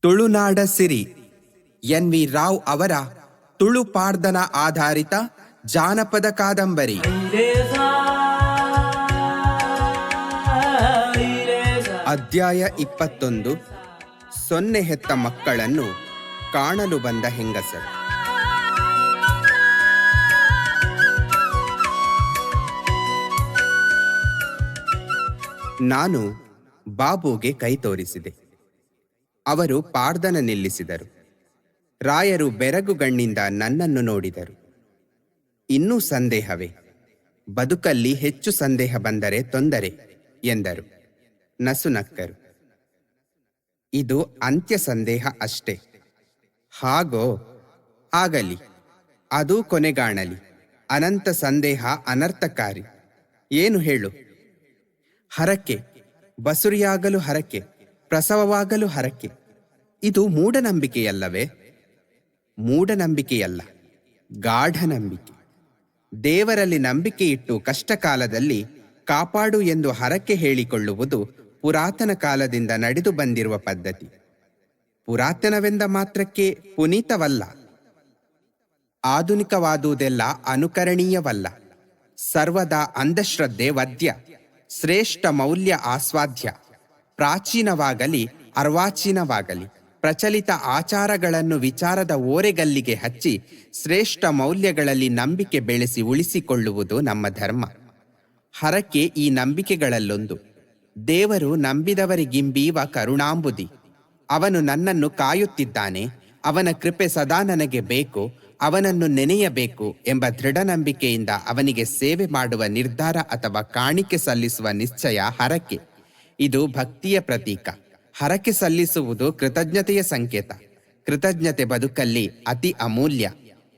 ತುಳುನಾಡ ಸಿರಿ N V Rao ಅವರ ತುಳು ಪಾಡ್ದನ ಆಧಾರಿತ ಜಾನಪದ ಕಾದಂಬರಿ. ಅಧ್ಯಾಯ 21. ಸೊನ್ನೆ ಹೆತ್ತ ಮಕ್ಕಳನ್ನು ಕಾಣಲು ಬಂದ ಹೆಂಗಸರು. ನಾನು ಬಾಬುಗೆ ಕೈ ತೋರಿಸಿದೆ. ಅವರು ಪಾಡ್ದನ ನಿಲ್ಲಿಸಿದರು. ರಾಯರು ಬೆರಗುಗಣ್ಣಿಂದ ನನ್ನನ್ನು ನೋಡಿದರು. ಇನ್ನೂ ಸಂದೇಹವೇ? ಬದುಕಲ್ಲಿ ಹೆಚ್ಚು ಸಂದೇಹ ಬಂದರೆ ತೊಂದರೆ ಎಂದರು. ನಸುನಕ್ಕರು. ಇದು ಅಂತ್ಯ ಸಂದೇಹ ಅಷ್ಟೇ. ಹಾಗೋ? ಆಗಲಿ, ಅದೂ ಕೊನೆಗಾಣಲಿ. ಅನಂತ ಸಂದೇಹ ಅನರ್ಥಕಾರಿ. ಏನು ಹೇಳು? ಹರಕೆ, ಬಸುರಿಯಾಗಲು ಹರಕೆ, ಪ್ರಸವವಾಗಲು ಹರಕೆ. ಇದು ಮೂಢನಂಬಿಕೆಯಲ್ಲವೇ? ಮೂಢನಂಬಿಕೆಯಲ್ಲ, ಗಾಢ ನಂಬಿಕೆ. ದೇವರಲ್ಲಿ ನಂಬಿಕೆ ಇಟ್ಟು ಕಷ್ಟಕಾಲದಲ್ಲಿ ಕಾಪಾಡು ಎಂದು ಹರಕೆ ಹೇಳಿಕೊಳ್ಳುವುದು ಪುರಾತನ ಕಾಲದಿಂದ ನಡೆದು ಬಂದಿರುವ ಪದ್ಧತಿ. ಪುರಾತನವೆಂದ ಮಾತ್ರಕ್ಕೆ ಪುನೀತವಲ್ಲ. ಆಧುನಿಕವಾದುದೆಲ್ಲ ಅನುಕರಣೀಯವಲ್ಲ. ಸರ್ವದಾ ಅಂಧಶ್ರದ್ಧೆ ವದ್ಯ, ಶ್ರೇಷ್ಠ ಮೌಲ್ಯ ಆಸ್ವಾದ್ಯ. ಪ್ರಾಚೀನವಾಗಲಿ ಅರ್ವಾಚೀನವಾಗಲಿ ಪ್ರಚಲಿತ ಆಚಾರಗಳನ್ನು ವಿಚಾರದ ಓರೆಗಲ್ಲಿಗೆ ಹಚ್ಚಿ ಶ್ರೇಷ್ಠ ಮೌಲ್ಯಗಳಲ್ಲಿ ನಂಬಿಕೆ ಬೆಳೆಸಿ ಉಳಿಸಿಕೊಳ್ಳುವುದು ನಮ್ಮ ಧರ್ಮ. ಹರಕೆ ಈ ನಂಬಿಕೆಗಳಲ್ಲೊಂದು. ದೇವರು ನಂಬಿದವರಿಗಿಂಬೀವ ಕರುಣಾಂಬುದಿ. ಅವನು ನನ್ನನ್ನು ಕಾಯುತ್ತಿದ್ದಾನೆ, ಅವನ ಕೃಪೆ ಸದಾ ನನಗೆ ಬೇಕು, ಅವನನ್ನು ನೆನೆಯಬೇಕು ಎಂಬ ದೃಢ ನಂಬಿಕೆಯಿಂದ ಅವನಿಗೆ ಸೇವೆ ಮಾಡುವ ನಿರ್ಧಾರ ಅಥವಾ ಕಾಣಿಕೆ ಸಲ್ಲಿಸುವ ನಿಶ್ಚಯ ಹರಕೆ. ಇದು ಭಕ್ತಿಯ ಪ್ರತೀಕ. ಹರಕೆ ಸಲ್ಲಿಸುವುದು ಕೃತಜ್ಞತೆಯ ಸಂಕೇತ. ಕೃತಜ್ಞತೆ ಬದುಕಲ್ಲಿ ಅತಿ ಅಮೂಲ್ಯ.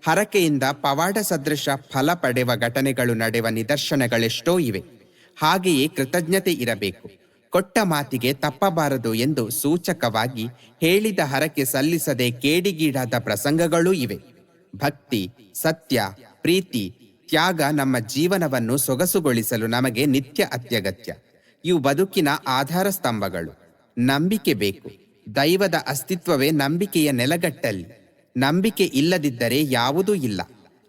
ಹರಕೆಯಿಂದ ಪವಾಡ ಸದೃಶ ಫಲ ಪಡೆವ ಘಟನೆಗಳು ನಡೆವ ನಿದರ್ಶನಗಳೆಷ್ಟೋ ಇವೆ. ಹಾಗೆಯೇ ಕೃತಜ್ಞತೆ ಇರಬೇಕು. ಕೊಟ್ಟ ಮಾತಿಗೆ ತಪ್ಪಬಾರದು ಎಂದು ಸೂಚಕವಾಗಿ ಹೇಳಿದ ಹರಕೆ ಸಲ್ಲಿಸದೆ ಕೇಡಿಗೀಡಾದ ಪ್ರಸಂಗಗಳೂ ಇವೆ. ಭಕ್ತಿ, ಸತ್ಯ, ಪ್ರೀತಿ, ತ್ಯಾಗ ನಮ್ಮ ಜೀವನವನ್ನು ಸೊಗಸುಗೊಳಿಸಲು ನಮಗೆ ನಿತ್ಯ ಅತ್ಯಗತ್ಯ. ಇವು ಬದುಕಿನ ಆಧಾರ ಸ್ತಂಭಗಳು. ನಂಬಿಕೆ ಬೇಕು. ದೈವದ ಅಸ್ತಿತ್ವವೇ ನಂಬಿಕೆಯ ನೆಲಗಟ್ಟಲ್ಲಿ. ನಂಬಿಕೆ ಇಲ್ಲದಿದ್ದರೆ ಯಾವುದೂ ಇಲ್ಲ.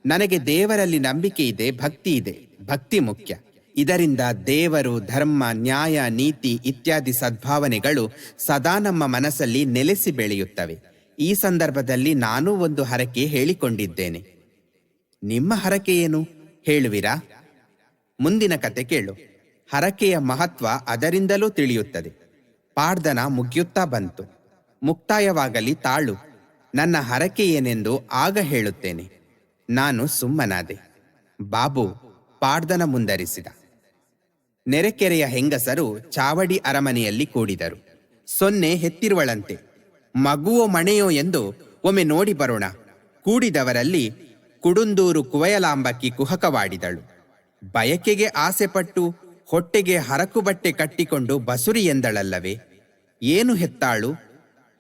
ನನಗೆ ದೇವರಲ್ಲಿ ನಂಬಿಕೆ ಇದೆ, ಭಕ್ತಿ ಇದೆ. ಭಕ್ತಿ ಮುಖ್ಯ. ಇದರಿಂದ ದೇವರು, ಧರ್ಮ, ನ್ಯಾಯ, ನೀತಿ ಇತ್ಯಾದಿ ಸದ್ಭಾವನೆಗಳು ಸದಾ ನಮ್ಮ ಮನಸ್ಸಲ್ಲಿ ನೆಲೆಸಿ ಬೆಳೆಯುತ್ತವೆ. ಈ ಸಂದರ್ಭದಲ್ಲಿ ನಾನೂ ಒಂದು ಹರಕೆ ಹೇಳಿಕೊಂಡಿದ್ದೇನೆ. ನಿಮ್ಮ ಹರಕೆ ಏನು ಹೇಳುವಿರಾ? ಮುಂದಿನ ಕತೆ ಕೇಳು. ಹರಕೆಯ ಮಹತ್ವ ಅದರಿಂದಲೂ ತಿಳಿಯುತ್ತದೆ. ಪಾಡ್ದನ ಮುಗಿಯುತ್ತಾ ಬಂತು. ಮುಕ್ತಾಯವಾಗಲಿ ತಾಳು. ನನ್ನ ಹರಕೆ ಏನೆಂದು ಆಗ ಹೇಳುತ್ತೇನೆ. ನಾನು ಸುಮ್ಮನಾದೆ. ಬಾಬು ಪಾಡ್ದನ ಮುಂದರಿಸಿದ. ನೆರೆಕೆರೆಯ ಹೆಂಗಸರು ಚಾವಡಿ ಅರಮನೆಯಲ್ಲಿ ಕೂಡಿದರು. ಸೊನ್ನೆ ಹೆತ್ತಿರುವಳಂತೆ. ಮಗುವೋ ಮಣೆಯೋ ಎಂದು ಒಮ್ಮೆ ನೋಡಿ ಬರೋಣ. ಕೂಡಿದವರಲ್ಲಿ ಕುಡುಂದೂರು ಕುವಯಲಾಂಬಕ್ಕಿ ಕುಹಕವಾಡಿದಳು. ಬಯಕೆಗೆ ಆಸೆಪಟ್ಟು ಹೊಟ್ಟೆಗೆ ಹರಕು ಬಟ್ಟೆ ಕಟ್ಟಿಕೊಂಡು ಬಸುರಿ ಎಂದಳಲ್ಲವೇ? ಏನು ಹೆತ್ತಾಳು?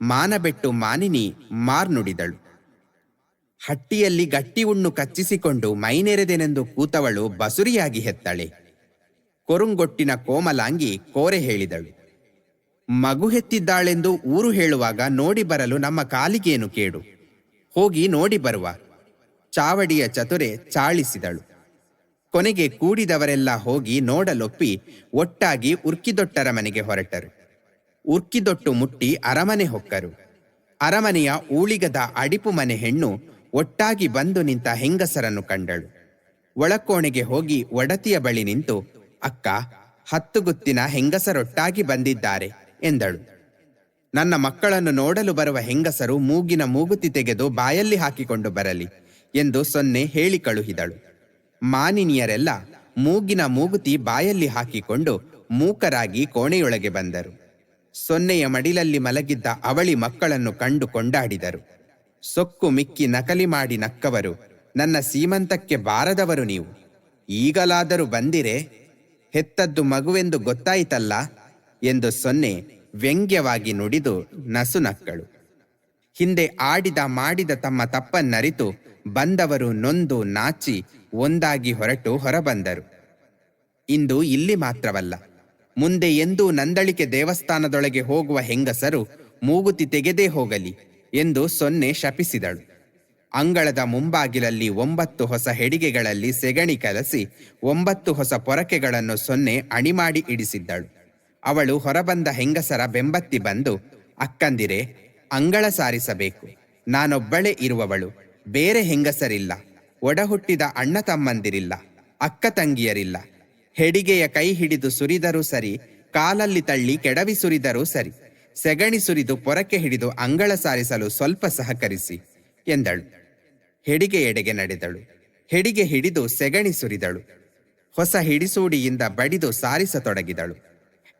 ಮಾನಬೆಟ್ಟು ಮಾನಿನಿ ಮಾರ್ನುಡಿದಳು. ಹಟ್ಟಿಯಲ್ಲಿ ಗಟ್ಟಿ ಉಣ್ಣು ಕಚ್ಚಿಸಿಕೊಂಡು ಮೈನೆರೆದೆನೆಂದು ಕೂತವಳು ಬಸುರಿಯಾಗಿ ಹೆತ್ತಳೆ. ಕೊರುಂಗೊಟ್ಟಿನ ಕೋಮಲಾಂಗಿ ಕೋರೆ ಹೇಳಿದಳು. ಮಗು ಹೆತ್ತಿದ್ದಾಳೆಂದು ಊರು ಹೇಳುವಾಗ ನೋಡಿ ಬರಲು ನಮ್ಮ ಕಾಲಿಗೇನು ಕೇಡು? ಹೋಗಿ ನೋಡಿ ಬರುವ. ಚಾವಡಿಯ ಚತುರೆ ಚಾಳಿಸಿದಳು. ಕೊನೆಗೆ ಕೂಡಿದವರೆಲ್ಲ ಹೋಗಿ ನೋಡಲೊಪ್ಪಿ ಒಟ್ಟಾಗಿ ಉರ್ಕಿದೊಟ್ಟರ ಮನೆಗೆ ಹೊರಟರು. ಉರ್ಕಿದೊಟ್ಟು ಮುಟ್ಟಿ ಅರಮನೆ ಹೊಕ್ಕರು. ಅರಮನೆಯ ಊಳಿಗದ ಅಡಿಪು ಮನೆ ಹೆಣ್ಣು ಒಟ್ಟಾಗಿ ಬಂದು ನಿಂತ ಹೆಂಗಸರನ್ನು ಕಂಡಳು. ಒಳಕೋಣೆಗೆ ಹೋಗಿ ಒಡತಿಯ ಬಳಿ ನಿಂತು, ಅಕ್ಕ, 10 ಗುತ್ತಿನ ಹೆಂಗಸರೊಟ್ಟಾಗಿ ಬಂದಿದ್ದಾರೆ ಎಂದಳು. ನನ್ನ ಮಕ್ಕಳನ್ನು ನೋಡಲು ಬರುವ ಹೆಂಗಸರು ಮೂಗಿನ ಮೂಗುತಿ ತೆಗೆದು ಬಾಯಲ್ಲಿ ಹಾಕಿಕೊಂಡು ಬರಲಿ ಎಂದು ಸೊನ್ನೆ ಹೇಳಿ ಕಳುಹಿದಳು. ಮಾನಿನಿಯರೆಲ್ಲ ಮೂಗಿನ ಮೂಗುತಿ ಬಾಯಲ್ಲಿ ಹಾಕಿಕೊಂಡು ಮೂಕರಾಗಿ ಕೋಣೆಯೊಳಗೆ ಬಂದರು. ಸೊನ್ನೆಯ ಮಡಿಲಲ್ಲಿ ಮಲಗಿದ್ದ ಅವಳಿ ಮಕ್ಕಳನ್ನು ಕಂಡು ಕೊಂಡಾಡಿದರು. ಸೊಕ್ಕು ಮಿಕ್ಕಿ ನಕಲಿ ಮಾಡಿ ನಕ್ಕವರು, ನನ್ನ ಸೀಮಂತಕ್ಕೆ ಬಾರದವರು ನೀವು, ಈಗಲಾದರೂ ಬಂದಿರೆ? ಹೆತ್ತದ್ದು ಮಗುವೆಂದು ಗೊತ್ತಾಯಿತಲ್ಲ ಎಂದು ಸೊನ್ನೆ ವ್ಯಂಗ್ಯವಾಗಿ ನುಡಿದು ನಸುನಕ್ಕಳು. ಹಿಂದೆ ಆಡಿದ ಮಾಡಿದ ತಮ್ಮ ತಪ್ಪನ್ನರಿತು ಬಂದವರು ನೊಂದು ನಾಚಿ ಒಂದಾಗಿ ಹೊರಟು ಹೊರಬಂದರು. ಇಂದು ಇಲ್ಲಿ ಮಾತ್ರವಲ್ಲ, ಮುಂದೆ ಎಂದೂ ನಂದಳಿಕೆ ದೇವಸ್ಥಾನದೊಳಗೆ ಹೋಗುವ ಹೆಂಗಸರು ಮೂಗುತಿ ತೆಗೆದೇ ಹೋಗಲಿ ಎಂದು ಸೊನ್ನೆ ಶಪಿಸಿದಳು. ಅಂಗಳದ ಮುಂಬಾಗಿಲಲ್ಲಿ 9 ಹೊಸ ಹೆಡಿಗೆಗಳಲ್ಲಿ ಸೆಗಣಿ ಕಲಸಿ 9 ಹೊಸ ಪೊರಕೆಗಳನ್ನು ಸೊನ್ನೆ ಅಣಿಮಾಡಿ ಇಡಿಸಿದ್ದಳು. ಅವಳು ಹೊರಬಂದ ಹೆಂಗಸರ ಬೆಂಬತ್ತಿ ಬಂದು, ಅಕ್ಕಂದಿರೆ, ಅಂಗಳ ಸಾರಿಸಬೇಕು. ನಾನೊಬ್ಬಳೇ ಇರುವವಳು, ಬೇರೆ ಹೆಂಗಸರಿಲ್ಲ, ಒಡಹುಟ್ಟಿದ ಅಣ್ಣ ತಮ್ಮಂದಿರಿಲ್ಲ, ಅಕ್ಕ ತಂಗಿಯರಿಲ್ಲ. ಹೆಡಿಗೆಯ ಕೈ ಹಿಡಿದು ಸುರಿದರೂ ಸರಿ, ಕಾಲಲ್ಲಿ ತಳ್ಳಿ ಕೆಡವಿ ಸುರಿದರೂ ಸರಿ, ಸೆಗಣಿ ಸುರಿದು ಪೊರಕೆ ಹಿಡಿದು ಅಂಗಳ ಸಾರಿಸಲು ಸ್ವಲ್ಪ ಸಹಕರಿಸಿ ಎಂದಳು. ಹೆಡಿಗೆ ಎಡೆಗೆ ನಡೆದಳು. ಹೆಡಿಗೆ ಹಿಡಿದು ಸೆಗಣಿ ಸುರಿದಳು. ಹೊಸ ಹಿಡಿಸೂಡಿಯಿಂದ ಬಡಿದು ಸಾರಿಸತೊಡಗಿದಳು.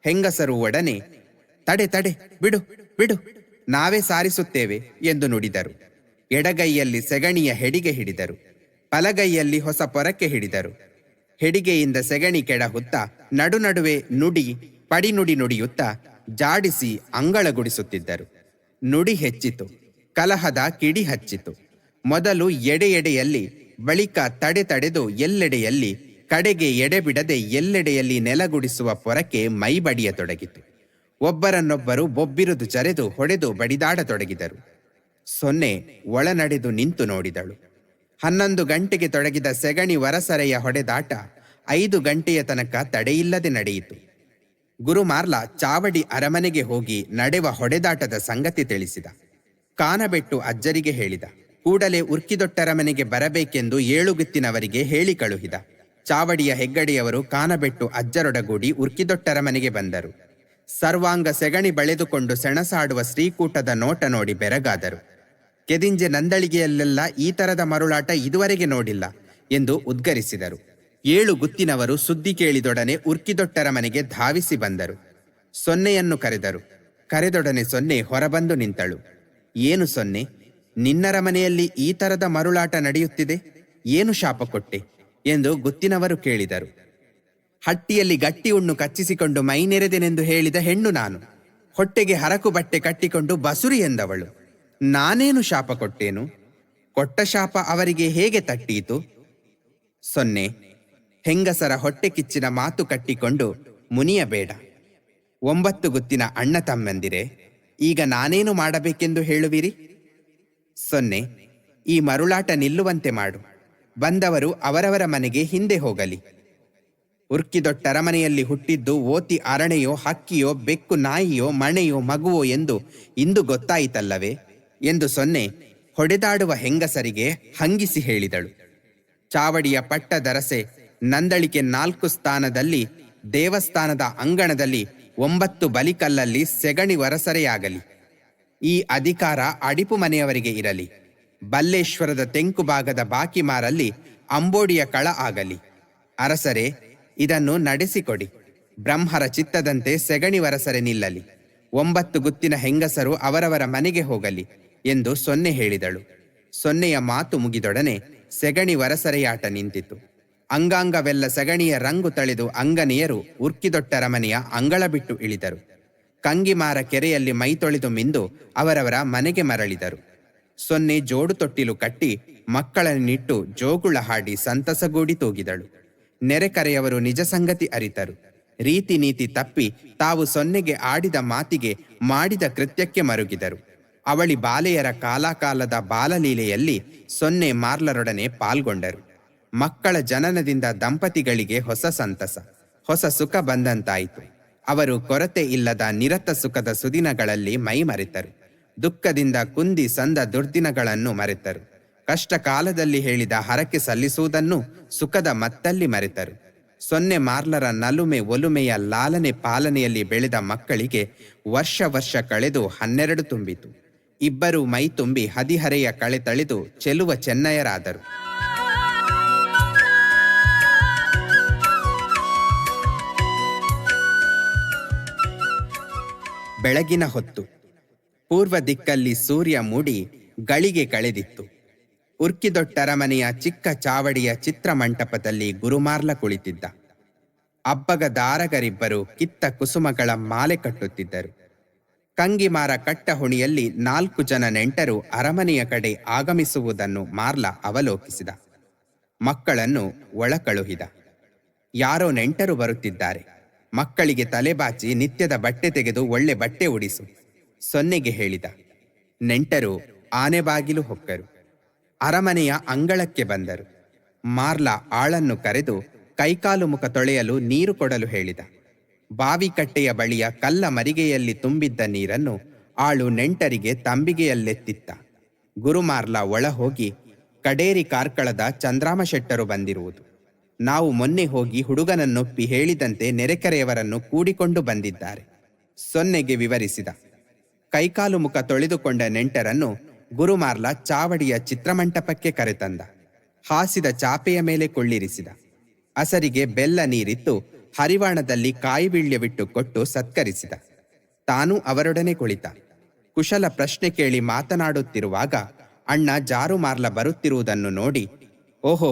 ಹೆಂಗಸರು ಒಡನೆ, ತಡೆ ತಡೆ, ಬಿಡು ಬಿಡು, ನಾವೇ ಸಾರಿಸುತ್ತೇವೆ ಎಂದು ನುಡಿದರು. ಎಡಗೈಯಲ್ಲಿ ಸೆಗಣಿಯ ಹೆಡಿಗೆ ಹಿಡಿದರು, ಬಲಗೈಯಲ್ಲಿ ಹೊಸ ಪೊರಕೆ ಹಿಡಿದರು. ಹೆಡಿಗೆಯಿಂದ ಸೆಗಣಿ ಕೆಡಹುತ್ತಾ ನಡುವೆ ನುಡಿ ಪಡಿನುಡಿ ನುಡಿಯುತ್ತಾ ಜಾಡಿಸಿ ಅಂಗಳಗುಡಿಸುತ್ತಿದ್ದರು. ನುಡಿ ಹೆಚ್ಚಿತು, ಕಲಹದ ಕಿಡಿ ಹಚ್ಚಿತು. ಮೊದಲು ಎಡೆಯಲ್ಲಿ, ಬಳಿಕ ತಡೆದು ಎಲ್ಲೆಡೆಯಲ್ಲಿ, ಕಡೆಗೆ ಎಡೆಬಿಡದೆ ಎಲ್ಲೆಡೆಯಲ್ಲಿ ನೆಲಗುಡಿಸುವ ಪೊರಕೆ ಮೈಬಡಿಯತೊಡಗಿತು. ಒಬ್ಬರನ್ನೊಬ್ಬರು ಬೊಬ್ಬಿರುದು ಜರೆದು ಹೊಡೆದು ಬಡಿದಾಡತೊಡಗಿದರು. ಸೊನ್ನೆ ಒಳನಡೆದು ನಿಂತು ನೋಡಿದಳು. 11 ಗಂಟೆಗೆ ತೊಡಗಿದ ಸೆಗಣಿ ವರಸರೆಯ ಹೊಡೆದಾಟ 5 ಗಂಟೆಯ ತನಕ ತಡೆಯಿಲ್ಲದೆ ನಡೆಯಿತು. ಗುರುಮಾರ್ಲ ಚಾವಡಿ ಅರಮನೆಗೆ ಹೋಗಿ ನಡೆವ ಹೊಡೆದಾಟದ ಸಂಗತಿ ತಿಳಿಸಿದ. ಕಾನಬೆಟ್ಟು ಅಜ್ಜರಿಗೆ ಹೇಳಿದ. ಕೂಡಲೇ ಉರ್ಕಿದೊಟ್ಟರಮನೆಗೆ ಬರಬೇಕೆಂದು 7 ಗುತ್ತಿನವರಿಗೆ ಹೇಳಿ ಕಳುಹಿದ. ಚಾವಡಿಯ ಹೆಗ್ಗಡೆಯವರು ಕಾನಬೆಟ್ಟು ಅಜ್ಜರೊಡಗೂಡಿ ಉರ್ಕಿದೊಟ್ಟರಮನೆಗೆ ಬಂದರು. ಸರ್ವಾಂಗ ಸೆಗಣಿ ಬಳೆದುಕೊಂಡು ಸೆಣಸಾಡುವ ಶ್ರೀಕೂಟದ ನೋಟ ನೋಡಿ ಬೆರಗಾದರು. ಕೆದಿಂಜೆ ನಂದಳಿಗೆಯಲ್ಲೆಲ್ಲ ಈ ತರದ ಮರುಳಾಟ ಇದುವರೆಗೆ ನೋಡಿಲ್ಲ ಎಂದು ಉದ್ಗರಿಸಿದರು. 7 ಗುತ್ತಿನವರು ಸುದ್ದಿ ಕೇಳಿದೊಡನೆ ಉರ್ಕಿದೊಟ್ಟರ ಮನೆಗೆ ಧಾವಿಸಿ ಬಂದರು. ಸೊನ್ನೆಯನ್ನು ಕರೆದರು. ಕರೆದೊಡನೆ ಸೊನ್ನೆ ಹೊರಬಂದು ನಿಂತಳು. ಏನು ಸೊನ್ನೆ, ನಿನ್ನರ ಮನೆಯಲ್ಲಿ ಈ ತರದ ಮರುಳಾಟ ನಡೆಯುತ್ತಿದೆ, ಏನು ಶಾಪ ಕೊಟ್ಟೆ ಎಂದು ಗುತ್ತಿನವರು ಕೇಳಿದರು. ಹಟ್ಟಿಯಲ್ಲಿ ಗಟ್ಟಿ ಉಣ್ಣು ಕಚ್ಚಿಸಿಕೊಂಡು ಮೈನೆರೆದೆನೆಂದು ಹೇಳಿದ ಹೆಣ್ಣು ನಾನು. ಹೊಟ್ಟೆಗೆ ಹರಕು ಬಟ್ಟೆ ಕಟ್ಟಿಕೊಂಡು ಬಸುರಿ ಎಂದವಳು. ನಾನೇನು ಶಾಪ ಕೊಟ್ಟೇನು? ಕೊಟ್ಟ ಶಾಪ ಅವರಿಗೆ ಹೇಗೆ ತಟ್ಟೀತು? ಸೊನ್ನೆ, ಹೆಂಗಸರ ಹೊಟ್ಟೆ ಕಿಚ್ಚಿನ ಮಾತು ಕಟ್ಟಿಕೊಂಡು ಮುನಿಯಬೇಡ. 9 ಗುತ್ತಿನ ಅಣ್ಣ ತಮ್ಮಂದಿರೆ, ಈಗ ನಾನೇನು ಮಾಡಬೇಕೆಂದು ಹೇಳುವಿರಿ? ಸೊನ್ನೆ, ಈ ಮರುಳಾಟ ನಿಲ್ಲುವಂತೆ ಮಾಡು. ಬಂದವರು ಅವರವರ ಮನೆಗೆ ಹಿಂದೆ ಹೋಗಲಿ. ಉರ್ಕಿದೊಟ್ಟರಮನೆಯಲ್ಲಿ ಹುಟ್ಟಿದ್ದು ಓತಿ ಅರಣೆಯೋ, ಹಕ್ಕಿಯೋ, ಬೆಕ್ಕು ನಾಯಿಯೋ, ಮಣೆಯೋ, ಮಗುವೋ ಎಂದು ಇಂದು ಗೊತ್ತಾಯಿತಲ್ಲವೇ ಎಂದು ಸೊನ್ನೆ ಹೊಡೆದಾಡುವ ಹೆಂಗಸರಿಗೆ ಹಂಗಿಸಿ ಹೇಳಿದಳು. ಚಾವಡಿಯ ಪಟ್ಟದರಸೆ ನಂದಳಿಕೆ 4 ಸ್ಥಾನದಲ್ಲಿ, ದೇವಸ್ಥಾನದ ಅಂಗಣದಲ್ಲಿ 9 ಬಲಿಕಲ್ಲಲ್ಲಿ ಸೆಗಣಿ ವರಸರೆಯಾಗಲಿ. ಈ ಅಧಿಕಾರ ಅಡಿಪು ಮನೆಯವರಿಗೆ ಇರಲಿ. ಬಲ್ಲೇಶ್ವರದ ತೆಂಕು ಭಾಗದ ಬಾಕಿಮಾರಲ್ಲಿ ಅಂಬೋಡಿಯ ಕಳ ಆಗಲಿ. ಅರಸರೇ, ಇದನ್ನು ನಡೆಸಿಕೊಡಿ. ಬ್ರಹ್ಮರ ಚಿತ್ತದಂತೆ ಸೆಗಣಿ ವರಸರೆ ನಿಲ್ಲಲಿ. 9 ಗುತ್ತಿನ ಹೆಂಗಸರು ಅವರವರ ಮನೆಗೆ ಹೋಗಲಿ ಎಂದು ಸೊನ್ನೆ ಹೇಳಿದಳು. ಸೊನ್ನೆಯ ಮಾತು ಮುಗಿದೊಡನೆ ಸೆಗಣಿ ವರಸರೆಯಾಟ ನಿಂತಿತು. ಅಂಗಾಂಗವೆಲ್ಲ ಸೆಗಣಿಯ ರಂಗು ತಳೆದು ಅಂಗನಿಯರು ಉರ್ಕಿದೊಟ್ಟರಮನೆಯ ಅಂಗಳ ಬಿಟ್ಟು ಇಳಿದರು. ಕಂಗಿಮಾರ ಕೆರೆಯಲ್ಲಿ ಮೈತೊಳೆದು ಮಿಂದು ಅವರವರ ಮನೆಗೆ ಮರಳಿದರು. ಸೊನ್ನೆ ಜೋಡು ತೊಟ್ಟಿಲು ಕಟ್ಟಿ ಮಕ್ಕಳನ್ನಿಟ್ಟು ಜೋಗುಳ ಹಾಡಿ ಸಂತಸಗೂಡಿ ತೂಗಿದಳು. ನೆರೆಕರೆಯವರು ನಿಜ ಸಂಗತಿ ಅರಿತರು. ರೀತಿ ನೀತಿ ತಪ್ಪಿ ತಾವು ಸೊನ್ನೆಗೆ ಆಡಿದ ಮಾತಿಗೆ ಮಾಡಿದ ಕೃತ್ಯಕ್ಕೆ ಮರುಗಿದರು. ಅವಳಿ ಬಾಲೆಯರ ಕಾಲಾಕಾಲದ ಬಾಲಲೀಲೆಯಲ್ಲಿ ಸೊನ್ನೆ ಮಾರ್ಲರೊಡನೆ ಪಾಲ್ಗೊಂಡರು. ಮಕ್ಕಳ ಜನನದಿಂದ ದಂಪತಿಗಳಿಗೆ ಹೊಸ ಸಂತಸ, ಹೊಸ ಸುಖ ಬಂದಂತಾಯಿತು. ಅವರು ಕೊರತೆ ಇಲ್ಲದ ನಿರತ ಸುಖದ ಸುದಿನಗಳಲ್ಲಿ ಮೈ ಮರೆತರು. ದುಃಖದಿಂದ ಕುಂದಿ ಸಂದ ದುರ್ದಿನಗಳನ್ನು ಮರೆತರು. ಕಷ್ಟ ಕಾಲದಲ್ಲಿ ಹೇಳಿದ ಹರಕೆ ಸಲ್ಲಿಸುವುದನ್ನು ಸುಖದ ಮತ್ತಲ್ಲಿ ಮರೆತರು. ಸೊನ್ನೆ ಮಾರ್ಲರ ನಲುಮೆ ಒಲುಮೆಯ ಲಾಲನೆ ಪಾಲನೆಯಲ್ಲಿ ಬೆಳೆದ ಮಕ್ಕಳಿಗೆ ವರ್ಷ ಕಳೆದು 12 ತುಂಬಿತು. ಇಬ್ಬರು ಮೈ ತುಂಬಿ ಹದಿಹರೆಯ ಕಳೆ ತಳೆದು ಚೆಲುವ ಚೆನ್ನಯರಾದರು. ಬೆಳಗಿನ ಹೊತ್ತು ಪೂರ್ವ ದಿಕ್ಕಲ್ಲಿ ಸೂರ್ಯ ಮೂಡಿ ಗಳಿಗೆ ಕಳೆದಿತ್ತು. ಉರ್ಕಿದೊಟ್ಟರಮನೆಯ ಚಿಕ್ಕ ಚಾವಡಿಯ ಚಿತ್ರಮಂಟಪದಲ್ಲಿ ಗುರುಮಾರ್ಲ ಕುಳಿತಿದ್ದ. ಅಬ್ಬಗ ದಾರಗರಿಬ್ಬರು ಕಿತ್ತ ಕುಸುಮಗಳ ಮಾಲೆ ಕಟ್ಟುತ್ತಿದ್ದರು. ಕಂಗಿಮಾರ ಕಟ್ಟ ಹುಣಿಯಲ್ಲಿ 4 ಜನ ನೆಂಟರು ಅರಮನೆಯ ಕಡೆ ಆಗಮಿಸುವುದನ್ನು ಮಾರ್ಲ ಅವಲೋಕಿಸಿದ. ಮಕ್ಕಳನ್ನು ಒಳ ಕಳುಹಿದ. ಯಾರೋ ನೆಂಟರು ಬರುತ್ತಿದ್ದಾರೆ, ಮಕ್ಕಳಿಗೆ ತಲೆಬಾಚಿ ನಿತ್ಯದ ಬಟ್ಟೆ ತೆಗೆದು ಒಳ್ಳೆ ಬಟ್ಟೆ ಉಡಿಸು, ಸೊನ್ನೆಗೆ ಹೇಳಿದ. ನೆಂಟರು ಆನೆಬಾಗಿಲು ಹೊಕ್ಕರು. ಅರಮನೆಯ ಅಂಗಳಕ್ಕೆ ಬಂದರು. ಮಾರ್ಲ ಆಳನ್ನು ಕರೆದು ಕೈಕಾಲು ಮುಖ ತೊಳೆಯಲು ನೀರು ಕೊಡಲು ಹೇಳಿದ. ಬಾವಿಕಟ್ಟೆಯ ಬಳಿಯ ಕಲ್ಲ ಮರಿಗೆಯಲ್ಲಿ ತುಂಬಿದ್ದ ನೀರನ್ನು ಆಳು ನೆಂಟರಿಗೆ ತಂಬಿಗೆಯಲ್ಲೆತ್ತಿತ್ತ. ಗುರುಮಾರ್ಲ ಒಳ ಹೋಗಿ, ಕಡೇರಿ ಕಾರ್ಕಳದ ಚಂದ್ರಾಮ ಶೆಟ್ಟರು ಬಂದಿರುವುದು. ನಾವು ಮೊನ್ನೆ ಹೋಗಿ ಹುಡುಗನನ್ನೊಪ್ಪಿ ಹೇಳಿದಂತೆ ನೆರೆಕೆರೆಯವರನ್ನು ಕೂಡಿಕೊಂಡು ಬಂದಿದ್ದಾರೆ. ಸೊನ್ನೆಗೆ ವಿವರಿಸಿದ. ಕೈಕಾಲು ಮುಖ ತೊಳೆದುಕೊಂಡ ನೆಂಟರನ್ನು ಗುರುಮಾರ್ಲ ಚಾವಡಿಯ ಚಿತ್ರಮಂಟಪಕ್ಕೆ ಕರೆತಂದ. ಹಾಸಿದ ಚಾಪೆಯ ಮೇಲೆ ಕೊಳ್ಳಿರಿಸಿದ. ಅಸರಿಗೆ ಬೆಲ್ಲ ನೀರಿತ್ತು ಹರಿವಾಣದಲ್ಲಿ ಕಾಯಿಬೀಳ್ಯವಿಟ್ಟು ಕೊಟ್ಟು ಸತ್ಕರಿಸಿದ. ತಾನೂ ಅವರೊಡನೆ ಕುಳಿತ. ಕುಶಲ ಪ್ರಶ್ನೆ ಕೇಳಿ ಮಾತನಾಡುತ್ತಿರುವಾಗ ಅಣ್ಣ ಜಾರುಮಾರ್ಲ ಬರುತ್ತಿರುವುದನ್ನು ನೋಡಿ, ಓಹೋ,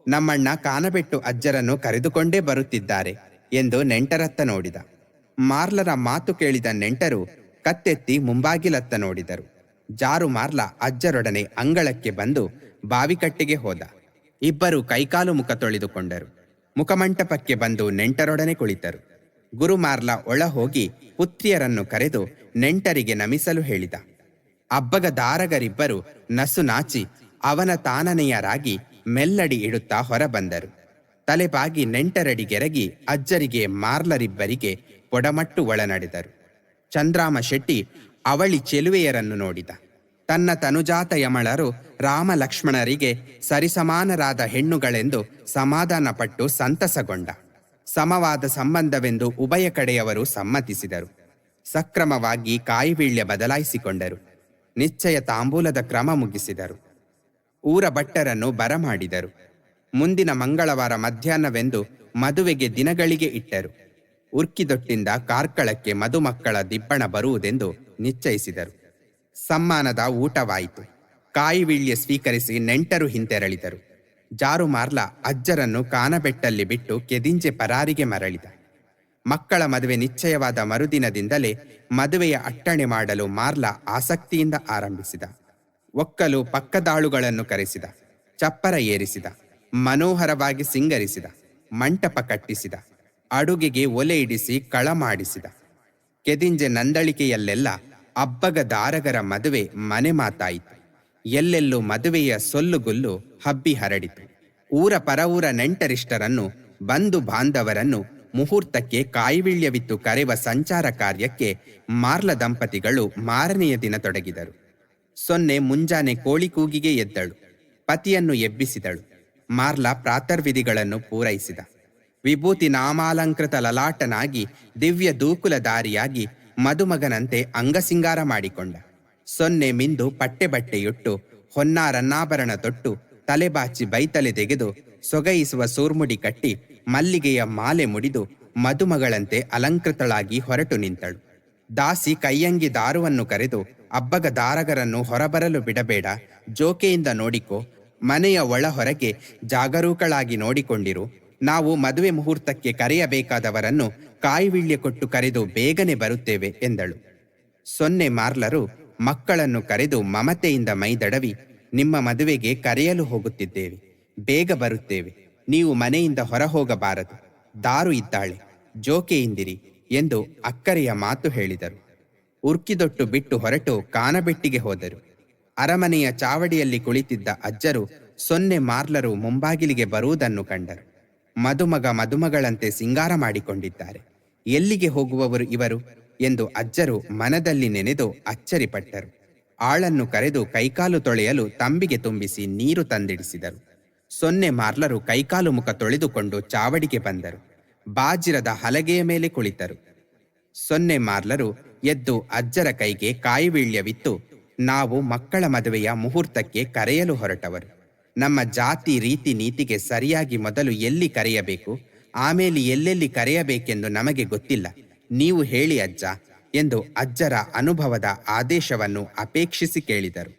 ನಮ್ಮಣ್ಣ ಕಾನಬೆಟ್ಟು ಅಜ್ಜರನ್ನು ಕರೆದುಕೊಂಡೇ ಬರುತ್ತಿದ್ದಾರೆ ಎಂದು ನೆಂಟರತ್ತ ನೋಡಿದ. ಮಾರ್ಲರ ಮಾತು ಕೇಳಿದ ನೆಂಟರು ಕತ್ತೆತ್ತಿ ಮುಂಬಾಗಿಲತ್ತ ನೋಡಿದರು. ಜಾರುಮಾರ್ಲ ಅಜ್ಜರೊಡನೆ ಅಂಗಳಕ್ಕೆ ಬಂದು ಬಾವಿಕಟ್ಟೆಗೆ ಹೋದ. ಇಬ್ಬರು ಕೈಕಾಲು ಮುಖ ತೊಳೆದುಕೊಂಡರು. ಮುಖಮಂಟಪಕ್ಕೆ ಬಂದು ನೆಂಟರೊಡನೆ ಕುಳಿತರು. ಗುರುಮಾರ್ಲ ಒಳ ಹೋಗಿ ಪುತ್ರಿಯರನ್ನು ಕರೆದು ನೆಂಟರಿಗೆ ನಮಿಸಲು ಹೇಳಿದ. ಅಬ್ಬಗ ದಾರಗರಿಬ್ಬರು ನಸು ನಾಚಿ ಅವನ ತಾನನೆಯರಾಗಿ ಮೆಲ್ಲಡಿ ಇಡುತ್ತಾ ಹೊರಬಂದರು. ತಲೆಬಾಗಿ ನೆಂಟರಡಿಗೆರಗಿ ಅಜ್ಜರಿಗೆ ಮಾರ್ಲರಿಬ್ಬರಿಗೆ ಪೊಡಮಟ್ಟು ಒಳನಡೆದರು. ಚಂದ್ರಾಮ ಶೆಟ್ಟಿ ಅವಳಿ ಚೆಲುವೆಯರನ್ನು ನೋಡಿದ. ತನ್ನ ತನುಜಾತ ಯಮಳರು ರಾಮ ಲಕ್ಷ್ಮಣರಿಗೆ ಸರಿಸಮಾನರಾದ ಹೆಣ್ಣುಗಳೆಂದು ಸಮಾಧಾನಪಟ್ಟು ಸಂತಸಗೊಂಡ. ಸಮವಾದ ಸಂಬಂಧವೆಂದು ಉಭಯ ಕಡೆಯವರು ಸಮ್ಮತಿಸಿದರು. ಸಕ್ರಮವಾಗಿ ಕಾಯಿಬೀಳ್ಯ ಬದಲಾಯಿಸಿಕೊಂಡರು. ನಿಶ್ಚಯ ತಾಂಬೂಲದ ಕ್ರಮ ಮುಗಿಸಿದರು. ಊರ ಭಟ್ಟರನ್ನು ಬರಮಾಡಿದರು. ಮುಂದಿನ ಮಂಗಳವಾರ ಮಧ್ಯಾಹ್ನವೆಂದು ಮದುವೆಗೆ ದಿನಗಳಿಗೆ ಇಟ್ಟರು. ಉರ್ಕಿದೊಟ್ಟಿಂದ ಕಾರ್ಕಳಕ್ಕೆ ಮದುಮಕ್ಕಳ ದಿಬ್ಬಣ ಬರುವುದೆಂದು ನಿಶ್ಚಯಿಸಿದರು. ಸಮ್ಮಾನದ ಊಟವಾಯಿತು. ಕಾಯಿವೀಳ್ಯ ಸ್ವೀಕರಿಸಿ ನೆಂಟರು ಹಿಂತೆರಳಿದರು. ಜಾರುಮಾರ್ಲ ಅಜ್ಜರನ್ನು ಕಾನಬೆಟ್ಟಲ್ಲಿ ಬಿಟ್ಟು ಕೆದಿಂಜೆ ಪರಾರಿಗೆ ಮರಳಿದ. ಮಕ್ಕಳ ಮದುವೆ ನಿಶ್ಚಯವಾದ ಮರುದಿನದಿಂದಲೇ ಮದುವೆಯ ಅಟ್ಟಣೆ ಮಾಡಲು ಮಾರ್ಲ ಆಸಕ್ತಿಯಿಂದ ಆರಂಭಿಸಿದ. ಒಕ್ಕಲು ಪಕ್ಕದಾಳುಗಳನ್ನು ಕರೆಸಿದ. ಚಪ್ಪರ ಏರಿಸಿದ. ಮನೋಹರವಾಗಿ ಸಿಂಗರಿಸಿದ. ಮಂಟಪ ಕಟ್ಟಿಸಿದ. ಅಡುಗೆಗೆ ಒಲೆ ಇಡಿಸಿ ಕಳ ಮಾಡಿಸಿದ. ಕೆದಿಂಜೆ ನಂದಳಿಕೆಯಲ್ಲೆಲ್ಲ ಅಬ್ಬಗ ದಾರಗರ ಮದುವೆ ಮನೆ ಮಾತಾಯಿತು. ಎಲ್ಲೆಲ್ಲೂ ಮದುವೆಯ ಸೊಲ್ಲುಗುಲ್ಲು ಹಬ್ಬಿ ಹರಡಿತು. ಊರ ಪರವೂರ ನೆಂಟರಿಷ್ಟರನ್ನು ಬಂಧು ಬಾಂಧವರನ್ನು ಮುಹೂರ್ತಕ್ಕೆ ಕಾಯಿವಿಳ್ಯವಿತ್ತು ಕರೆವ ಸಂಚಾರ ಕಾರ್ಯಕ್ಕೆ ಮಾರ್ಲ ದಂಪತಿಗಳು ಮಾರನೆಯ ದಿನ ತೊಡಗಿದರು. ಸೊನ್ನೆ ಮುಂಜಾನೆ ಕೋಳಿ ಕೂಗಿಗೆ ಎದ್ದಳು. ಪತಿಯನ್ನು ಎಬ್ಬಿಸಿದಳು. ಮಾರ್ಲ ಪ್ರಾತರ್ವಿಧಿಗಳನ್ನು ಪೂರೈಸಿದ. ವಿಭೂತಿ ನಾಮಾಲಂಕೃತ ಲಲಾಟನಾಗಿ ದಿವ್ಯ ದೂಕುಲಧಾರಿಯಾಗಿ ಮದುಮಗನಂತೆ ಅಂಗಸಿಂಗಾರ ಮಾಡಿಕೊಂಡ. ಸೊನ್ನೆ ಮಿಂದು ಪಟ್ಟೆ ಬಟ್ಟೆಯುಟ್ಟು ಹೊನ್ನಾರನ್ನಾಭರಣ ತೊಟ್ಟು ತಲೆಬಾಚಿ ಬೈತಲೆ ತೆಗೆದು ಸೊಗೈಸುವ ಸೂರ್ಮುಡಿ ಕಟ್ಟಿ ಮಲ್ಲಿಗೆಯ ಮಾಲೆ ಮುಡಿದು ಮದುಮಗಳಂತೆ ಅಲಂಕೃತಳಾಗಿ ಹೊರಟು ನಿಂತಳು. ದಾಸಿ ಕೈಯಂಗಿ ದಾರುವನ್ನು ಕರೆದು, ಅಬ್ಬಗ ದಾರಗರನ್ನು ಹೊರಬರಲು ಬಿಡಬೇಡ, ಜೋಕೆಯಿಂದ ನೋಡಿಕೋ, ಮನೆಯ ಒಳ ಹೊರಗೆ ಜಾಗರೂಕಳಾಗಿ ನೋಡಿಕೊಂಡಿರು. ನಾವು ಮದುವೆ ಮುಹೂರ್ತಕ್ಕೆ ಕರೆಯಬೇಕಾದವರನ್ನು ಕಾಯಿವಿಳ್ಯ ಕೊಟ್ಟು ಕರೆದು ಬೇಗನೆ ಬರುತ್ತೇವೆ ಎಂದಳು. ಸೊನ್ನೆ ಮಾರ್ಲರು ಮಕ್ಕಳನ್ನು ಕರೆದು ಮಮತೆಯಿಂದ ಮೈದಡವಿ, ನಿಮ್ಮ ಮದುವೆಗೆ ಕರೆಯಲು ಹೋಗುತ್ತಿದ್ದೇವೆ, ಬೇಗ ಬರುತ್ತೇವೆ, ನೀವು ಮನೆಯಿಂದ ಹೊರ ಹೋಗಬಾರದು, ದಾರು ಇದ್ದಾಳೆ, ಜೋಕೆಯಿಂದಿರಿ ಎಂದು ಅಕ್ಕರೆಯ ಮಾತು ಹೇಳಿದರು. ಉರ್ಕಿದೊಟ್ಟು ಬಿಟ್ಟು ಹೊರಟು ಕಾನಬೆಟ್ಟಿಗೆ ಹೋದರು. ಅರಮನೆಯ ಚಾವಡಿಯಲ್ಲಿ ಕುಳಿತಿದ್ದ ಅಜ್ಜರು ಸೊನ್ನೆ ಮಾರ್ಲರು ಮುಂಬಾಗಿಲಿಗೆ ಬರುವುದನ್ನು ಕಂಡರು. ಮದುಮಗ ಮದುಮಗಳಂತೆ ಸಿಂಗಾರ ಮಾಡಿಕೊಂಡಿದ್ದಾರೆ. ಎಲ್ಲಿಗೆ ಹೋಗುವವರು ಇವರು ಎಂದು ಅಜ್ಜರು ಮನದಲ್ಲಿ ನೆನೆದು ಅಚ್ಚರಿಪಟ್ಟರು. ಆಳನ್ನು ಕರೆದು ಕೈಕಾಲು ತೊಳೆಯಲು ತಂಬಿಗೆ ತುಂಬಿಸಿ ನೀರು ತಂದಿಡಿಸಿದರು. ಸೊನ್ನೆ ಮಾರ್ಲರು ಕೈಕಾಲು ಮುಖ ತೊಳೆದುಕೊಂಡು ಚಾವಡಿಗೆ ಬಂದರು. ಬಾಜಿರದ ಹಲಗೆಯ ಮೇಲೆ ಕುಳಿತರು. ಸೊನ್ನೆ ಮಾರ್ಲರು ಎದ್ದು ಅಜ್ಜರ ಕೈಗೆ ಕಾಯಿವೀಳ್ಯವಿತ್ತು, ನಾವು ಮಕ್ಕಳ ಮದುವೆಯ ಮುಹೂರ್ತಕ್ಕೆ ಕರೆಯಲು ಹೊರಟವರು. ನಮ್ಮ ಜಾತಿ ರೀತಿ ನೀತಿಗೆ ಸರಿಯಾಗಿ ಮೊದಲು ಎಲ್ಲಿ ಕರೆಯಬೇಕು, ಆಮೇಲೆ ಎಲ್ಲೆಲ್ಲಿ ಕರೆಯಬೇಕೆಂದು ನಮಗೆ ಗೊತ್ತಿಲ್ಲ, ನೀವು ಹೇಳಿ ಅಜ್ಜ ಎಂದು ಅಜ್ಜರ ಅನುಭವದ ಆದೇಶವನ್ನು ಅಪೇಕ್ಷಿಸಿ ಕೇಳಿದರು.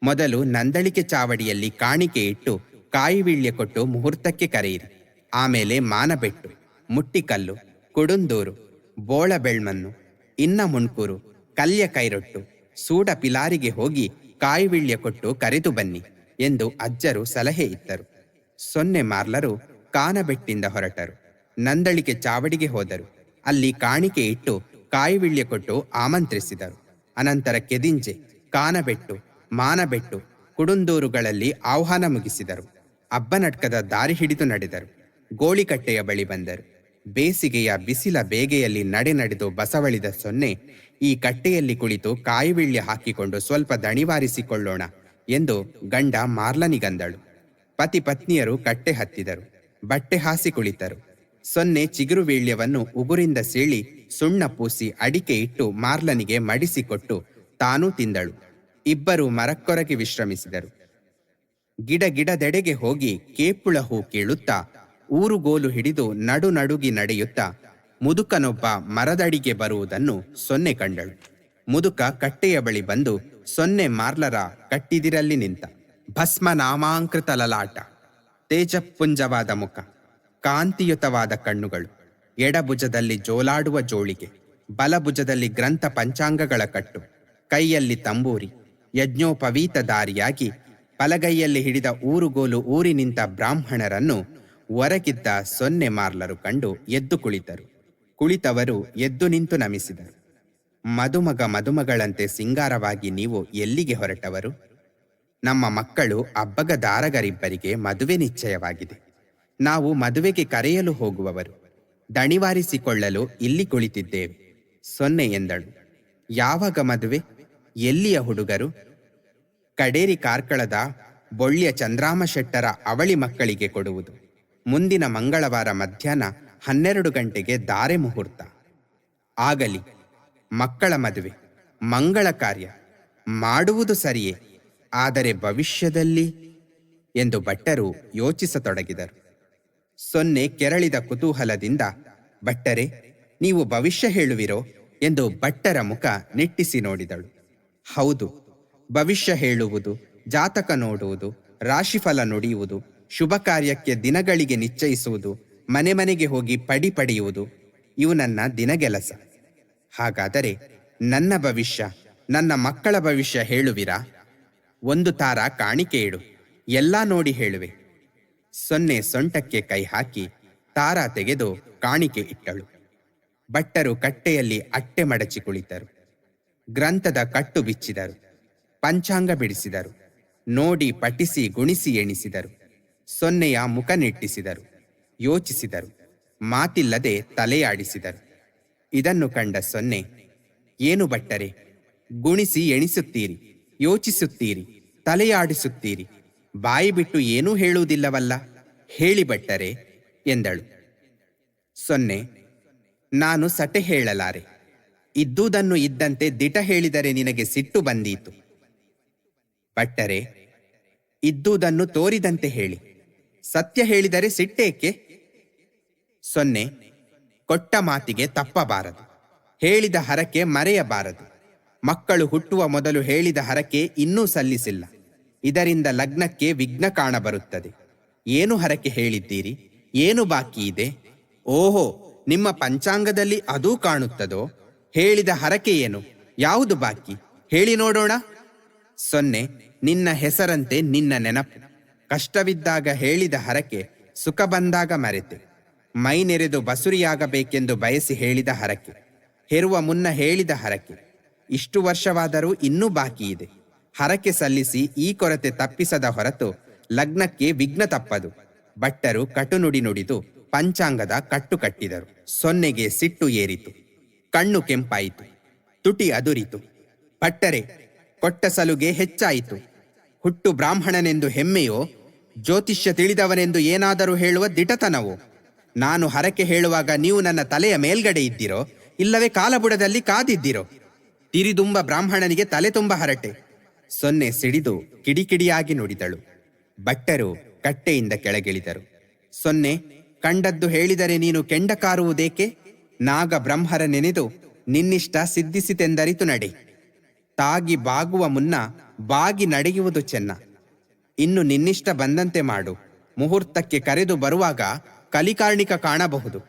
ಮೊದಲು ನಂದಳಿಕೆ ಚಾವಡಿಯಲ್ಲಿ ಕಾಣಿಕೆ ಇಟ್ಟು ಕಾಯಿವೀಳ್ಯ ಕೊಟ್ಟು ಮುಹೂರ್ತಕ್ಕೆ ಕರೆಯಿರಿ. ಆಮೇಲೆ ಮಾನಬೆಟ್ಟು, ಮುಟ್ಟಿಕಲ್ಲು, ಕುಡುಂದೂರು, ಬೋಳಬೆಳ್ಮನ್ನು, ಇನ್ನ ಮುಣ್ಕೂರು, ಕಲ್ಯ ಕೈರೊಟ್ಟು, ಸೂಡ ಪಿಲಾರಿಗೆ ಹೋಗಿ ಕಾಯಿವೀಳ್ಯ ಕೊಟ್ಟು ಕರೆದು ಬನ್ನಿ ಎಂದು ಅಜ್ಜರು ಸಲಹೆ ಇತ್ತರು. ಸೊನ್ನೆ ಮಾರ್ಲರು ಕಾನಬೆಟ್ಟಿಂದ ಹೊರಟರು. ನಂದಳಿಕೆ ಚಾವಡಿಗೆ ಹೋದರು. ಅಲ್ಲಿ ಕಾಣಿಕೆ ಇಟ್ಟು ಕಾಯಿವೀಳ್ಯ ಕೊಟ್ಟು ಆಮಂತ್ರಿಸಿದರು. ಅನಂತರ ಕೆದಿಂಜೆ, ಕಾನಬೆಟ್ಟು, ಮಾನಬೆಟ್ಟು, ಕುಡುಂದೂರುಗಳಲ್ಲಿ ಆಹ್ವಾನ ಮುಗಿಸಿದರು. ಅಬ್ಬನಡ್ಕದ ದಾರಿ ಹಿಡಿದು ನಡೆದರು. ಗೋಳಿಕಟ್ಟೆಯ ಬಳಿ ಬಂದರು. ಬೇಸಿಗೆಯ ಬಿಸಿಲ ಬೇಗೆಯಲ್ಲಿ ನಡೆದು ಬಸವಳಿದ ಸೊನ್ನೆ ಈ ಕಟ್ಟೆಯಲ್ಲಿ ಕುಳಿತು ಕಾಯಿವಿಳ್ಯ ಹಾಕಿಕೊಂಡು ಸ್ವಲ್ಪ ದಣಿವಾರಿಸಿಕೊಳ್ಳೋಣ ಎಂದು ಗಂಡ ಮಾರ್ಲನಿಗಂದಳು. ಪತಿ ಪತ್ನಿಯರು ಕಟ್ಟೆ ಹತ್ತಿದರು. ಬಟ್ಟೆ ಹಾಸಿ ಕುಳಿತರು. ಸೊನ್ನೆ ಚಿಗುರು ವೀಳ್ಯವನ್ನು ಉಗುರಿಂದ ಸೀಳಿ ಸುಣ್ಣ ಪೂಸಿ ಅಡಿಕೆ ಇಟ್ಟು ಮಾರ್ಲನಿಗೆ ಮಡಿಸಿಕೊಟ್ಟು ತಾನೂ ತಿಂದಳು. ಇಬ್ಬರು ಮರಕ್ಕೊರಗೆ ವಿಶ್ರಮಿಸಿದರು. ಗಿಡದೆಡೆಗೆ ಹೋಗಿ ಕೇಪುಳ ಹೂ ಕೀಳುತ್ತಾ ಊರುಗೋಲು ಹಿಡಿದು ನಡುಗಿ ನಡೆಯುತ್ತಾ ಮುದುಕನೊಬ್ಬ ಮರದಡಿಗೆ ಬರುವುದನ್ನು ಸೊನ್ನೆ ಕಂಡಳು. ಮುದುಕ ಕಟ್ಟೆಯ ಬಳಿ ಬಂದು ಸೊನ್ನೆ ಮಾರ್ಲರ ಕಟ್ಟಿದಿರಲ್ಲಿ ನಿಂತ. ಭಸ್ಮ ನಾಮಾಂಕೃತ ಲಲಾಟ, ತೇಜಪುಂಜವಾದ ಮುಖ, ಕಾಂತಿಯುತವಾದ ಕಣ್ಣುಗಳು, ಎಡಭುಜದಲ್ಲಿ ಜೋಲಾಡುವ ಜೋಳಿಗೆ, ಬಲಭುಜದಲ್ಲಿ ಗ್ರಂಥ ಪಂಚಾಂಗಗಳ ಕಟ್ಟು, ಕೈಯಲ್ಲಿ ತಂಬೂರಿ, ಯಜ್ಞೋಪವೀತ ದಾರಿಯಾಗಿ ಬಲಗೈಯಲ್ಲಿ ಹಿಡಿದ ಊರುಗೋಲು ಊರಿ ನಿಂತ ಬ್ರಾಹ್ಮಣರನ್ನು ಹೊರಗಿದ್ದ ಸೊನ್ನೆ ಮಾರ್ಲರು ಕಂಡು ಎದ್ದು ಕುಳಿತರು. ಕುಳಿತವರು ಎದ್ದು ನಿಂತು ನಮಿಸಿದರು. ಮದುಮಗಳಂತೆ ಸಿಂಗಾರವಾಗಿ ನೀವು ಎಲ್ಲಿಗೆ ಹೊರಟವರು? ನಮ್ಮ ಮಕ್ಕಳು ಅಬ್ಬಗದಾರಗರಿಬ್ಬರಿಗೆ ಮದುವೆ ನಿಶ್ಚಯವಾಗಿದೆ. ನಾವು ಮದುವೆಗೆ ಕರೆಯಲು ಹೋಗುವವರು. ದಣಿವಾರಿಸಿಕೊಳ್ಳಲು ಇಲ್ಲಿ ಕುಳಿತಿದ್ದೇವೆ. ಸೊನ್ನೆ ಎಂದಳು. ಯಾವಾಗ ಮದುವೆ? ಎಲ್ಲಿಯ ಹುಡುಗರು? ಕಡೇರಿ ಕಾರ್ಕಳದ ಬೊಳ್ಳ್ಯ ಚಂದ್ರಾಮ ಶೆಟ್ಟರ ಅವಳಿ ಮಕ್ಕಳಿಗೆ ಕೊಡುವುದು. ಮುಂದಿನ ಮಂಗಳವಾರ ಮಧ್ಯಾಹ್ನ 12 ಗಂಟೆಗೆ ಧಾರೆ ಮುಹೂರ್ತ. ಆಗಲಿ, ಮಕ್ಕಳ ಮದುವೆ, ಮಂಗಳ ಕಾರ್ಯ ಮಾಡುವುದು ಸರಿಯೇ, ಆದರೆ ಭವಿಷ್ಯದಲ್ಲಿ ಎಂದು ಭಟ್ಟರು ಯೋಚಿಸತೊಡಗಿದರು. ಸೊನ್ನೆ ಕೆರಳಿದ ಕುತೂಹಲದಿಂದ, ಭಟ್ಟರೆ, ನೀವು ಭವಿಷ್ಯ ಹೇಳುವಿರೋ ಎಂದು ಭಟ್ಟರ ಮುಖ ನಿಟ್ಟಿಸಿ ನೋಡಿದಳು. ಹೌದು, ಭವಿಷ್ಯ ಹೇಳುವುದು, ಜಾತಕ ನೋಡುವುದು, ರಾಶಿಫಲ ನುಡಿಯುವುದು, ಶುಭ ಕಾರ್ಯಕ್ಕೆ ದಿನಗಳಿಗೆ ನಿಶ್ಚಯಿಸುವುದು, ಮನೆಗೆ ಹೋಗಿ ಪಡೆಯುವುದು ಇವು ನನ್ನ ದಿನಗೆಲಸ. ಹಾಗಾದರೆ ನನ್ನ ಭವಿಷ್ಯ, ನನ್ನ ಮಕ್ಕಳ ಭವಿಷ್ಯ ಹೇಳುವಿರಾ? ಒಂದು ತಾರ ಕಾಣಿಕೆ ಇಡು, ಎಲ್ಲ ನೋಡಿ ಹೇಳುವೆ. ಸೊನ್ನೆ ಸೊಂಟಕ್ಕೆ ಕೈ ಹಾಕಿ ತಾರ ತೆಗೆದು ಕಾಣಿಕೆ ಇಟ್ಟಳು. ಭಟ್ಟರು ಕಟ್ಟೆಯಲ್ಲಿ ಅಟ್ಟೆ ಮಡಚಿ ಕುಳಿತರು. ಗ್ರಂಥದ ಕಟ್ಟು ಬಿಚ್ಚಿದರು. ಪಂಚಾಂಗ ಬಿಡಿಸಿದರು. ನೋಡಿ ಪಠಿಸಿ ಗುಣಿಸಿ ಎಣಿಸಿದರು. ಸೊನ್ನೆಯ ಮುಖ ನೆಟ್ಟಿಸಿದರು. ಯೋಚಿಸಿದರು. ಮಾತಿಲ್ಲದೆ ತಲೆಯಾಡಿಸಿದರು. ಇದನ್ನು ಕಂಡ ಸೊನ್ನೆ, ಏನು ಭಟ್ಟರೆ, ಗುಣಿಸಿ ಎಣಿಸುತ್ತೀರಿ, ಯೋಚಿಸುತ್ತೀರಿ, ತಲೆಯಾಡಿಸುತ್ತೀರಿ, ಬಾಯಿ ಬಿಟ್ಟು ಏನೂ ಹೇಳುವುದಿಲ್ಲವಲ್ಲ, ಹೇಳಿ ಭಟ್ಟರೆ ಎಂದಳು. ಸೊನ್ನೆ, ನಾನು ಸಟೆ ಹೇಳಲಾರೆ. ಇದ್ದುದನ್ನು ಇದ್ದಂತೆ ದಿಟ ಹೇಳಿದರೆ ನಿನಗೆ ಸಿಟ್ಟು ಬಂದೀತು. ಭಟ್ಟರೆ, ಇದ್ದುದನ್ನು ತೋರಿದಂತೆ ಹೇಳಿ, ಸತ್ಯ ಹೇಳಿದರೆ ಸಿಟ್ಟೇಕೆ? ಸೊನ್ನೆ, ಕೊಟ್ಟ ಮಾತಿಗೆ ತಪ್ಪಬಾರದು, ಹೇಳಿದ ಹರಕೆ ಮರೆಯಬಾರದು. ಮಕ್ಕಳು ಹುಟ್ಟುವ ಮೊದಲು ಹೇಳಿದ ಹರಕೆ ಇನ್ನೂ ಸಲ್ಲಿಸಿಲ್ಲ. ಇದರಿಂದ ಲಗ್ನಕ್ಕೆ ವಿಘ್ನ ಕಾಣಬರುತ್ತದೆ. ಏನು ಹರಕೆ ಹೇಳಿದ್ದೀರಿ? ಏನು ಬಾಕಿ ಇದೆ? ಓಹೋ, ನಿಮ್ಮ ಪಂಚಾಂಗದಲ್ಲಿ ಅದೂ ಕಾಣುತ್ತದೋ? ಹೇಳಿದ ಹರಕೆ ಏನು? ಯಾವುದು ಬಾಕಿ? ಹೇಳಿ ನೋಡೋಣ. ಸೊನ್ನೆ, ನಿನ್ನ ಹೆಸರಂತೆ ನಿನ್ನ ನೆನಪು. ಕಷ್ಟವಿದ್ದಾಗ ಹೇಳಿದ ಹರಕೆ, ಸುಖ ಬಂದಾಗ ಮರೆತೆ. ಮೈ ನೆರೆದು ಬಸುರಿಯಾಗಬೇಕೆಂದು ಬಯಸಿ ಹೇಳಿದ ಹರಕೆ, ಹೆರುವ ಮುನ್ನ ಹೇಳಿದ ಹರಕೆ. ಇಷ್ಟು ವರ್ಷವಾದರೂ ಇನ್ನೂ ಬಾಕಿ ಇದೆ. ಹರಕೆ ಸಲ್ಲಿಸಿ ಈ ಕೊರತೆ ತಪ್ಪಿಸದ ಹೊರತು ಲಗ್ನಕ್ಕೆ ವಿಘ್ನ ತಪ್ಪದು. ಭಟ್ಟರು ಕಟುನುಡಿ ನುಡಿದು ಪಂಚಾಂಗದ ಕಟ್ಟು ಕಟ್ಟಿದರು. ಸೊನ್ನೆಗೆ ಸಿಟ್ಟು ಏರಿತು. ಕಣ್ಣು ಕೆಂಪಾಯಿತು. ತುಟಿ ಅದುರಿತು. ಭಟ್ಟರೆ, ಕೊಟ್ಟ ಸಲುಗೆ ಹೆಚ್ಚಾಯಿತು. ಹುಟ್ಟು ಬ್ರಾಹ್ಮಣನೆಂದು ಹೆಮ್ಮೆಯೋ, ಜ್ಯೋತಿಷ್ಯ ತಿಳಿದವನೆಂದು ಏನಾದರೂ ಹೇಳುವ ದಿಟತನವೋ? ನಾನು ಹರಕೆ ಹೇಳುವಾಗ ನೀವು ನನ್ನ ತಲೆಯ ಮೇಲ್ಗಡೆ ಇದ್ದಿರೋ, ಇಲ್ಲವೇ ಕಾಲಬುಡದಲ್ಲಿ ಕಾದಿದ್ದಿರೋ? ತಿರಿದುಂಬ ಬ್ರಾಹ್ಮಣನಿಗೆ ತಲೆ ತುಂಬ ಹರಟೆ. ಸೊನ್ನೆ ಸಿಡಿದು ಕಿಡಿಕಿಡಿಯಾಗಿ ನುಡಿದಳು. ಭಟ್ಟರು ಕಟ್ಟೆಯಿಂದ ಕೆಳಗಿಳಿದರು. ಸೊನ್ನೆ, ಕಂಡದ್ದು ಹೇಳಿದರೆ ನೀನು ಕೆಂಡ ಕಾರುವುದೇಕೆ? ನಾಗ ಬ್ರಹ್ಮರ ನೆನೆದು ನಿನ್ನಿಷ್ಟ ಸಿದ್ಧಿಸಿತೆಂದರಿತು ನಡೆ. ತಾಗಿ ಬಾಗುವ ಮುನ್ನ ಬಾಗಿ ನಡೆಯುವುದು ಚೆನ್ನ. ಇನ್ನು ನಿನ್ನಿಷ್ಟ ಬಂದಂತೆ ಮಾಡು. ಮುಹೂರ್ತಕ್ಕೆ ಕರೆದು ಬರುವಾಗ ಕಲಿಕಾರ್ಣಿಕ ಕಾಣಬಹುದು.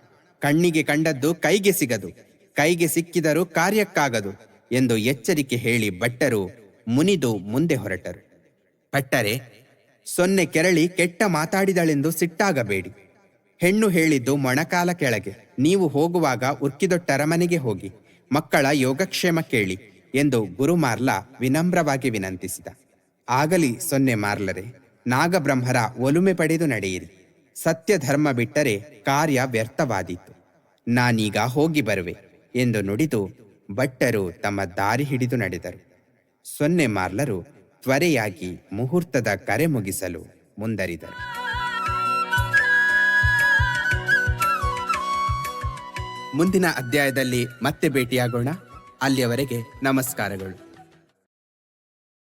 ಕಣ್ಣಿಗೆ ಕಂಡದ್ದು ಕೈಗೆ ಸಿಗದು, ಕೈಗೆ ಸಿಕ್ಕಿದರೂ ಕಾರ್ಯಕ್ಕಾಗದು ಎಂದು ಎಚ್ಚರಿಕೆ ಹೇಳಿ ಭಟ್ಟರು ಮುನಿದು ಮುಂದೆ ಹೊರಟರು. ಭಟ್ಟರೆ, ಸೊನ್ನೆ ಕೆರಳಿ ಕೆಟ್ಟ ಮಾತಾಡಿದಳೆಂದು ಸಿಟ್ಟಾಗಬೇಡಿ. ಹೆಣ್ಣು ಹೇಳಿದ್ದು ಮೊಣಕಾಲ ಕೆಳಗೆ. ನೀವು ಹೋಗುವಾಗ ಉರ್ಕಿದೊಟ್ಟರ ಮನೆಗೆ ಹೋಗಿ ಮಕ್ಕಳ ಯೋಗಕ್ಷೇಮ ಕೇಳಿ ಎಂದು ಗುರುಮಾರ್ಲ ವಿನಮ್ರವಾಗಿ ವಿನಂತಿಸಿದ. ಆಗಲಿ ಸೊನ್ನೆ ಮಾರ್ಲರೆ, ನಾಗಬ್ರಹ್ಮರ ಒಲುಮೆ ಪಡೆದು ನಡೆಯಿರಿ. ಸತ್ಯ ಧರ್ಮ ಬಿಟ್ಟರೆ ಕಾರ್ಯ ವ್ಯರ್ಥವಾದೀತು. ನಾನೀಗ ಹೋಗಿ ಬರುವೆ ಎಂದು ನುಡಿದು ಭಟ್ಟರು ತಮ್ಮ ದಾರಿ ಹಿಡಿದು ನಡೆದರು. ಸೊನ್ನೆ ಮಾರ್ಲರು ತ್ವರೆಯಾಗಿ ಮುಹೂರ್ತದ ಕರೆ ಮುಗಿಸಲು ಮುಂದರಿದರು. ಮುಂದಿನ ಅಧ್ಯಾಯದಲ್ಲಿ ಮತ್ತೆ ಭೇಟಿಯಾಗೋಣ. ಅಲ್ಲಿಯವರೆಗೆ ನಮಸ್ಕಾರಗಳು.